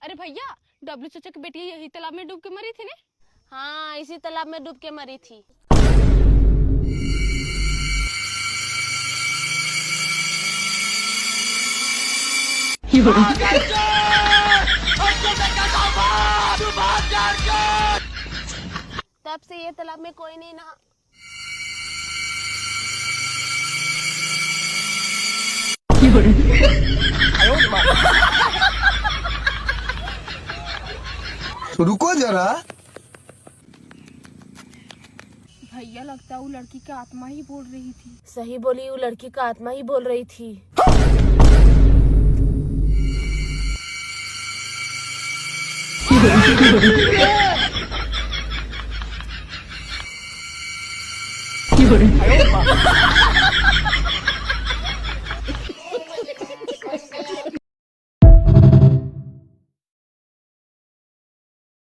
अरे भैया, डब्लू चाचा की बेटी यही तालाब में डूब के मरी थी ने? हाँ, इसी तालाब में डूब के मरी थी। तब से ये तालाब में कोई नहीं नहा। रुको जरा। भैया, लगता है वो लड़की की आत्मा ही बोल रही थी। सही बोली, वो लड़की का आत्मा ही बोल रही थी। কি করে